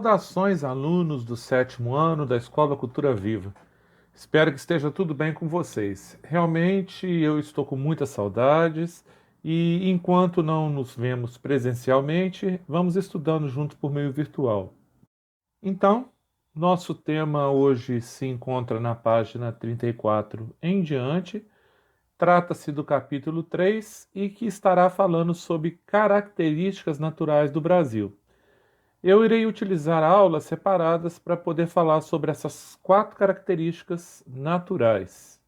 Saudações, alunos do 7º ano da Escola Cultura Viva. Espero que esteja tudo bem com vocês. Realmente eu estou com muitas saudades e enquanto não nos vemos presencialmente, vamos estudando junto por meio virtual. Então, nosso tema hoje se encontra na página 34 em diante. Trata-se do capítulo 3 e que estará falando sobre características naturais do Brasil. Eu irei utilizar aulas separadas para poder falar sobre essas 4 características naturais.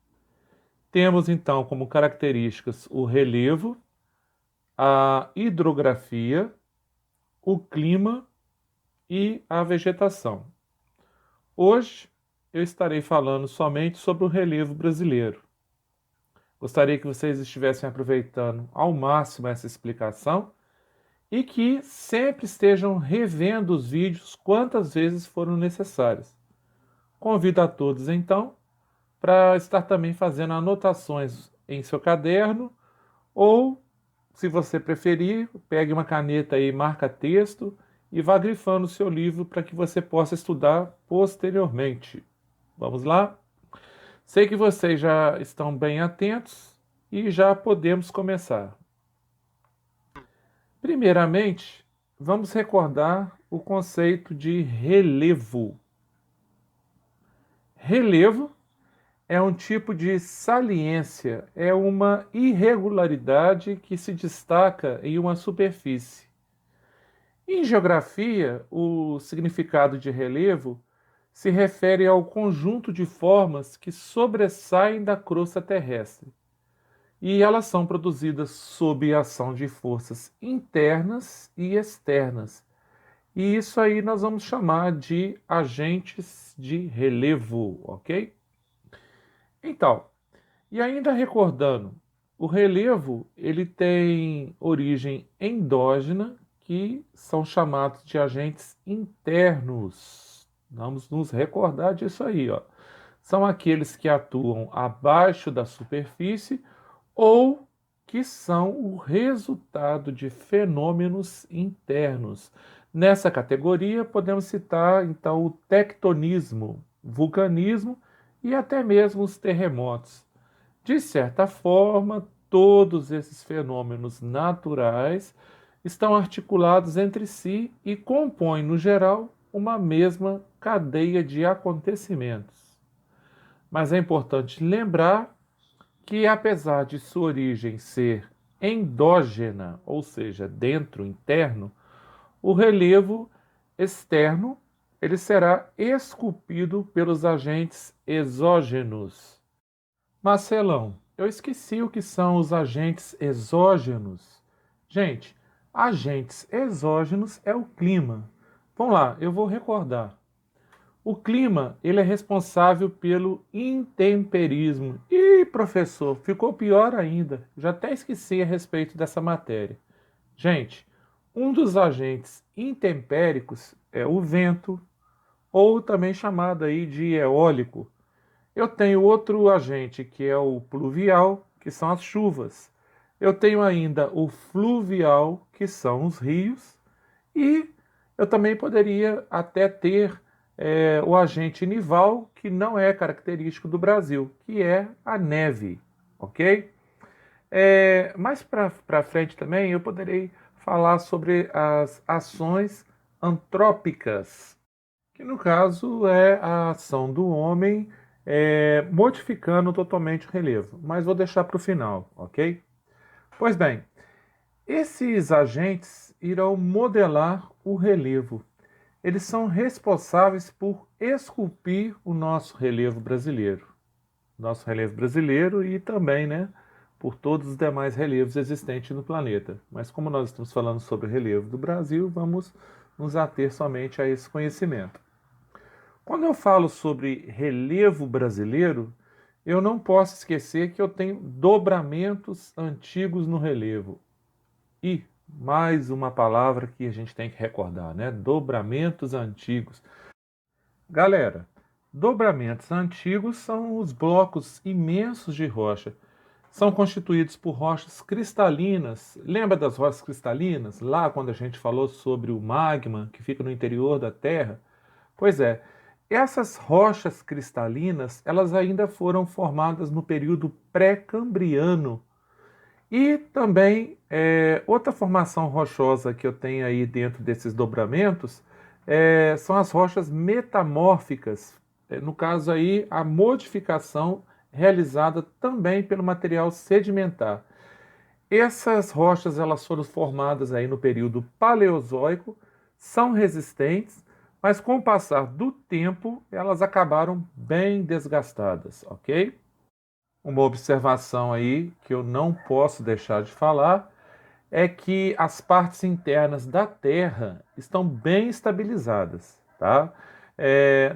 Temos então como características o relevo, a hidrografia, o clima e a vegetação. Hoje eu estarei falando somente sobre o relevo brasileiro. Gostaria que vocês estivessem aproveitando ao máximo essa explicação e que sempre estejam revendo os vídeos quantas vezes foram necessárias. Convido a todos, então, para estar também fazendo anotações em seu caderno ou, se você preferir, pegue uma caneta e marca texto e vá grifando o seu livro para que você possa estudar posteriormente. Vamos lá? Sei que vocês já estão bem atentos e já podemos começar. Primeiramente, vamos recordar o conceito de relevo. Relevo é um tipo de saliência, é uma irregularidade que se destaca em uma superfície. Em geografia, o significado de relevo se refere ao conjunto de formas que sobressaem da crosta terrestre. E elas são produzidas sob a ação de forças internas e externas. E isso aí nós vamos chamar de agentes de relevo, ok? Então, e ainda recordando, o relevo ele tem origem endógena, que são chamados de agentes internos. Vamos nos recordar disso aí, ó. São aqueles que atuam abaixo da superfície ou que são o resultado de fenômenos internos. Nessa categoria, podemos citar, então, o tectonismo, vulcanismo e até mesmo os terremotos. De certa forma, todos esses fenômenos naturais estão articulados entre si e compõem, no geral, uma mesma cadeia de acontecimentos. Mas é importante lembrar que, apesar de sua origem ser endógena, ou seja, dentro, interno, o relevo externo ele será esculpido pelos agentes exógenos. Marcelão, eu esqueci o que são os agentes exógenos. Gente, agentes exógenos é o clima. Vamos lá, eu vou recordar. O clima, ele é responsável pelo intemperismo. Ih, professor, ficou pior ainda. Já até esqueci a respeito dessa matéria. Gente, um dos agentes intempéricos é o vento, ou também chamado aí de eólico. Eu tenho outro agente que é o pluvial, que são as chuvas. Eu tenho ainda o fluvial, que são os rios. E eu também poderia até ter o agente nival, que não é característico do Brasil, que é a neve, ok? Mais para frente também eu poderei falar sobre as ações antrópicas, que no caso é a ação do homem modificando totalmente o relevo, mas vou deixar para o final, ok? Pois bem, esses agentes irão modelar o relevo. Eles são responsáveis por esculpir o nosso relevo brasileiro. Nosso relevo brasileiro e também, né, por todos os demais relevos existentes no planeta. Mas como nós estamos falando sobre o relevo do Brasil, vamos nos ater somente a esse conhecimento. Quando eu falo sobre relevo brasileiro, eu não posso esquecer que eu tenho dobramentos antigos no relevo. E mais uma palavra que a gente tem que recordar, né? Dobramentos antigos. Galera, dobramentos antigos são os blocos imensos de rocha são constituídos por rochas cristalinas. Lembra das rochas cristalinas? Lá quando a gente falou sobre o magma que fica no interior da Terra? Pois é, essas rochas cristalinas, elas ainda foram formadas no período pré-cambriano. E também, outra formação rochosa que eu tenho aí dentro desses dobramentos são as rochas metamórficas. No caso aí, a modificação realizada também pelo material sedimentar. Essas rochas elas foram formadas aí no período paleozoico, são resistentes, mas com o passar do tempo elas acabaram bem desgastadas, ok? Uma observação aí que eu não posso deixar de falar é que as partes internas da Terra estão bem estabilizadas, tá?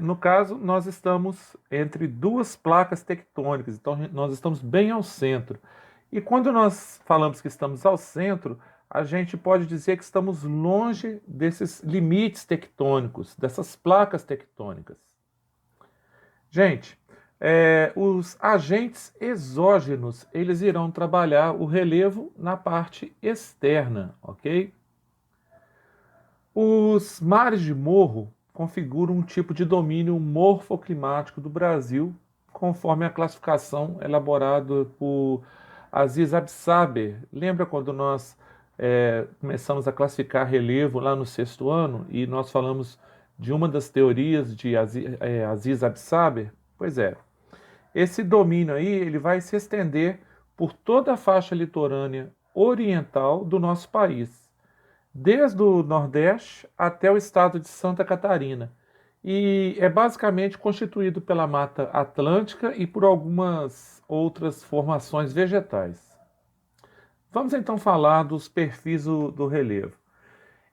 No caso, nós estamos entre duas placas tectônicas, então nós estamos bem ao centro. E quando nós falamos que estamos ao centro, a gente pode dizer que estamos longe desses limites tectônicos, dessas placas tectônicas. Gente, os agentes exógenos, eles irão trabalhar o relevo na parte externa, ok? Os mares de morro configuram um tipo de domínio morfoclimático do Brasil, conforme a classificação elaborada por Aziz Absaber. Lembra quando nós começamos a classificar relevo lá no sexto ano e nós falamos de uma das teorias de Aziz Absaber? Pois é, esse domínio aí ele vai se estender por toda a faixa litorânea oriental do nosso país, desde o Nordeste até o estado de Santa Catarina. E é basicamente constituído pela Mata Atlântica e por algumas outras formações vegetais. Vamos então falar dos perfis do relevo.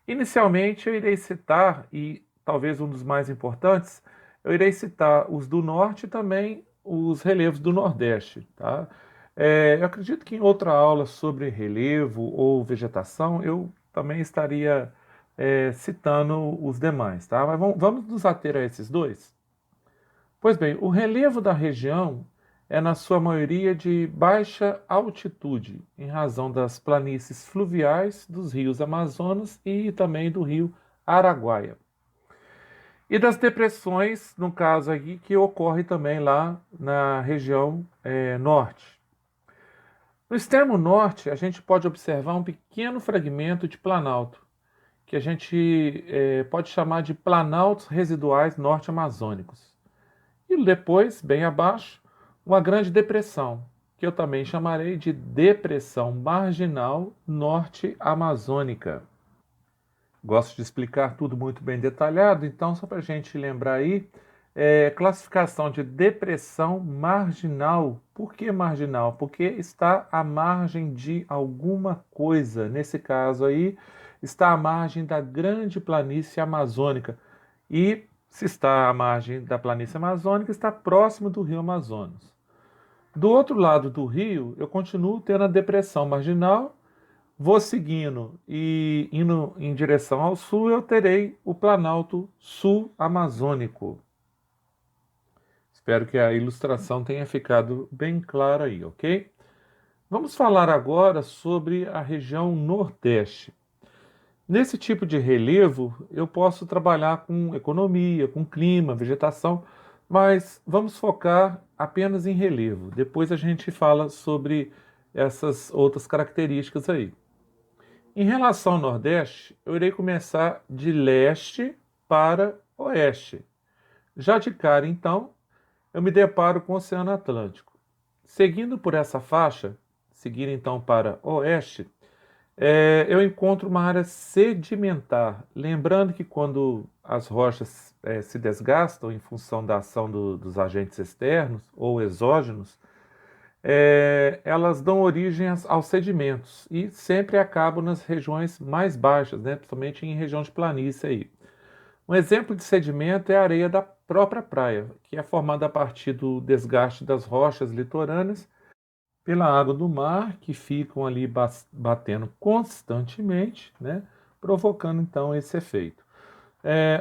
Inicialmente eu irei citar, e talvez um dos mais importantes, eu irei citar os do Norte e também os relevos do Nordeste. Tá? Eu acredito que em outra aula sobre relevo ou vegetação eu também estaria citando os demais. Tá? Mas vamos nos ater a esses dois? Pois bem, o relevo da região é, na sua maioria, de baixa altitude, em razão das planícies fluviais dos rios Amazonas e também do rio Araguaia. E das depressões, no caso aqui, que ocorre também lá na região norte. No extremo norte, a gente pode observar um pequeno fragmento de planalto, que a gente pode chamar de planaltos residuais norte-amazônicos. E depois, bem abaixo, uma grande depressão, que eu também chamarei de depressão marginal norte-amazônica. Gosto de explicar tudo muito bem detalhado, então só para a gente lembrar aí, classificação de depressão marginal. Por que marginal? Porque está à margem de alguma coisa. Nesse caso aí, está à margem da grande planície amazônica. E se está à margem da planície amazônica, está próximo do rio Amazonas. Do outro lado do rio, eu continuo tendo a depressão marginal, vou seguindo e indo em direção ao sul, eu terei o Planalto Sul-Amazônico. Espero que a ilustração tenha ficado bem clara aí, ok? Vamos falar agora sobre a região Nordeste. Nesse tipo de relevo, eu posso trabalhar com economia, com clima, vegetação, mas vamos focar apenas em relevo. Depois a gente fala sobre essas outras características aí. Em relação ao Nordeste, eu irei começar de leste para oeste. Já de cara, então, eu me deparo com o Oceano Atlântico. Seguindo por essa faixa, seguir então para oeste, eu encontro uma área sedimentar. Lembrando que quando as rochas se desgastam em função da ação dos agentes externos ou exógenos, elas dão origem aos sedimentos e sempre acabam nas regiões mais baixas, né? Principalmente em região de planície aí. Um exemplo de sedimento é a areia da própria praia, que é formada a partir do desgaste das rochas litorâneas pela água do mar, que ficam ali batendo constantemente, né, provocando então esse efeito.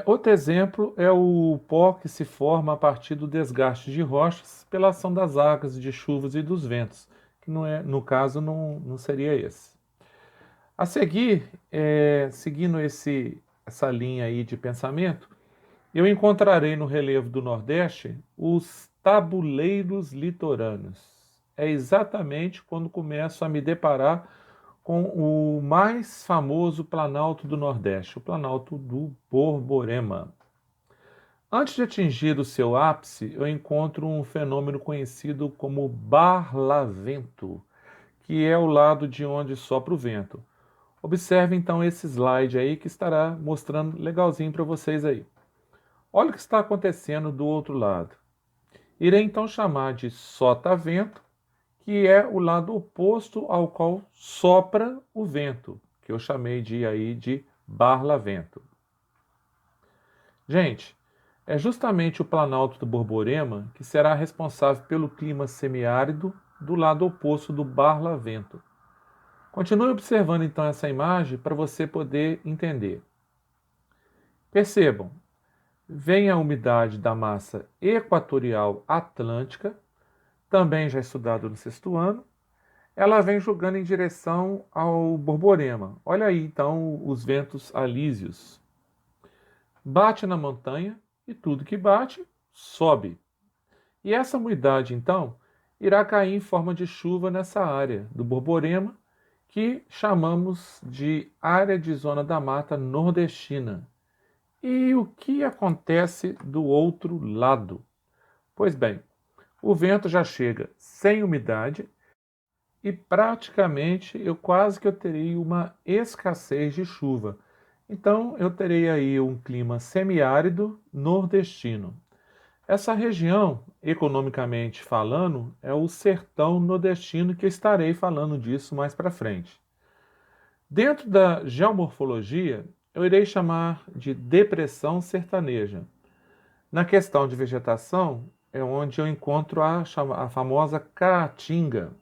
Outro exemplo é o pó que se forma a partir do desgaste de rochas pela ação das águas, de chuvas e dos ventos, que não é, no caso não seria esse. A seguir, seguindo essa linha aí de pensamento, eu encontrarei no relevo do Nordeste os tabuleiros litorâneos. É exatamente quando começo a me deparar com o mais famoso planalto do Nordeste, o planalto do Borborema. Antes de atingir o seu ápice, eu encontro um fenômeno conhecido como barlavento, que é o lado de onde sopra o vento. Observe então esse slide aí que estará mostrando legalzinho para vocês aí. Olha o que está acontecendo do outro lado. Irei então chamar de sotavento, que é o lado oposto ao qual sopra o vento, que eu chamei de barlavento. Gente, é justamente o Planalto do Borborema que será responsável pelo clima semiárido do lado oposto do barlavento. Continue observando então essa imagem para você poder entender. Percebam, vem a umidade da massa equatorial atlântica, também já estudado no sexto ano, ela vem jogando em direção ao Borborema. Olha aí então os ventos alísios. Bate na montanha e tudo que bate, sobe. E essa umidade então irá cair em forma de chuva nessa área do Borborema, que chamamos de área de zona da mata nordestina. E o que acontece do outro lado? Pois bem, o vento já chega sem umidade e praticamente eu teria uma escassez de chuva. Então eu terei aí um clima semiárido nordestino. Essa região, economicamente falando, é o sertão nordestino, que eu estarei falando disso mais para frente. Dentro da geomorfologia, eu irei chamar de depressão sertaneja. Na questão de vegetação, é onde eu encontro a famosa caatinga.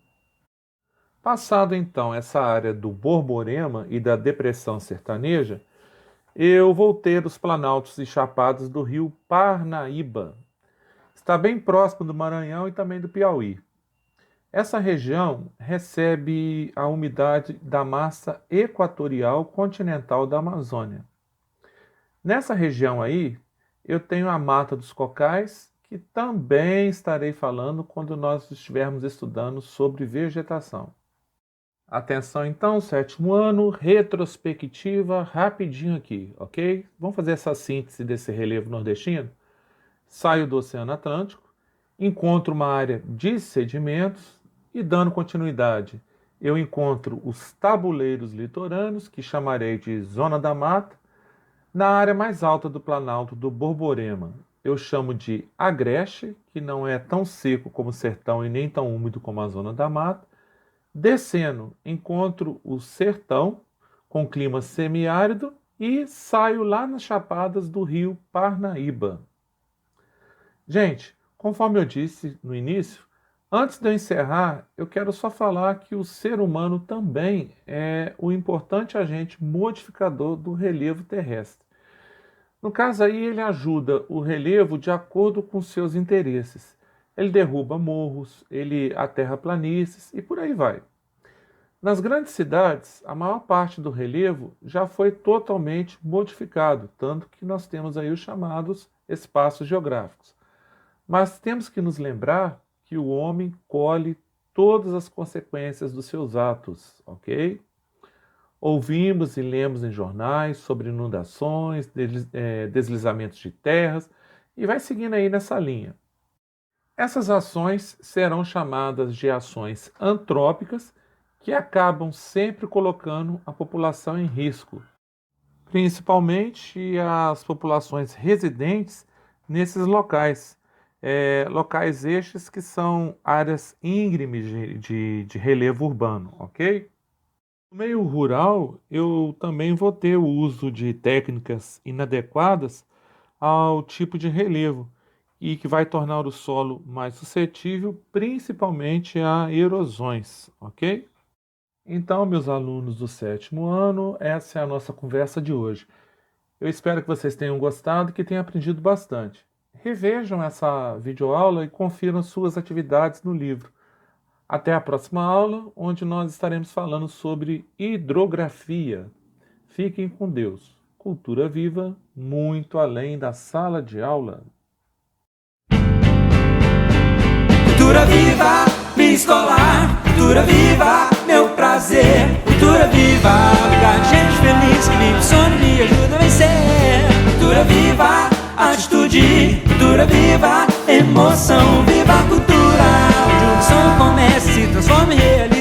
Passado então essa área do Borborema e da depressão sertaneja, eu vou ter os planaltos e chapadas do rio Parnaíba. Está bem próximo do Maranhão e também do Piauí. Essa região recebe a umidade da massa equatorial continental da Amazônia. Nessa região aí, eu tenho a Mata dos Cocais, que também estarei falando quando nós estivermos estudando sobre vegetação. Atenção então, sétimo ano, retrospectiva, rapidinho aqui, ok? Vamos fazer essa síntese desse relevo nordestino? Saio do Oceano Atlântico, encontro uma área de sedimentos e, dando continuidade, eu encontro os tabuleiros litorâneos, que chamarei de Zona da Mata. Na área mais alta do Planalto do Borborema, eu chamo de Agreste, que não é tão seco como o sertão e nem tão úmido como a Zona da Mata. Descendo, encontro o sertão, com clima semiárido, e saio lá nas chapadas do rio Parnaíba. Gente, conforme eu disse no início, antes de eu encerrar, eu quero só falar que o ser humano também é o importante agente modificador do relevo terrestre. No caso aí, ele ajuda o relevo de acordo com seus interesses. Ele derruba morros, ele aterra planícies e por aí vai. Nas grandes cidades, a maior parte do relevo já foi totalmente modificado, tanto que nós temos aí os chamados espaços geográficos. Mas temos que nos lembrar que o homem colhe todas as consequências dos seus atos, ok? Ouvimos e lemos em jornais sobre inundações, deslizamentos de terras, e vai seguindo aí nessa linha. Essas ações serão chamadas de ações antrópicas, que acabam sempre colocando a população em risco, principalmente as populações residentes nesses locais. Locais estes que são áreas íngremes de relevo urbano, ok? No meio rural, eu também vou ter o uso de técnicas inadequadas ao tipo de relevo e que vai tornar o solo mais suscetível, principalmente a erosões, ok? Então, meus alunos do sétimo ano, essa é a nossa conversa de hoje. Eu espero que vocês tenham gostado e que tenham aprendido bastante. Revejam essa videoaula e confiram suas atividades no livro. Até a próxima aula, onde nós estaremos falando sobre hidrografia. Fiquem com Deus. Cultura viva, muito além da sala de aula. Cultura viva, minha escolar. Cultura viva, meu prazer. Cultura viva, lugar de gente feliz que me impulsiona e me ajuda a vencer. Cultura viva, atitude. Cultura viva, emoção. Viva a cultura, onde um sonho começa e se transforma em realidade.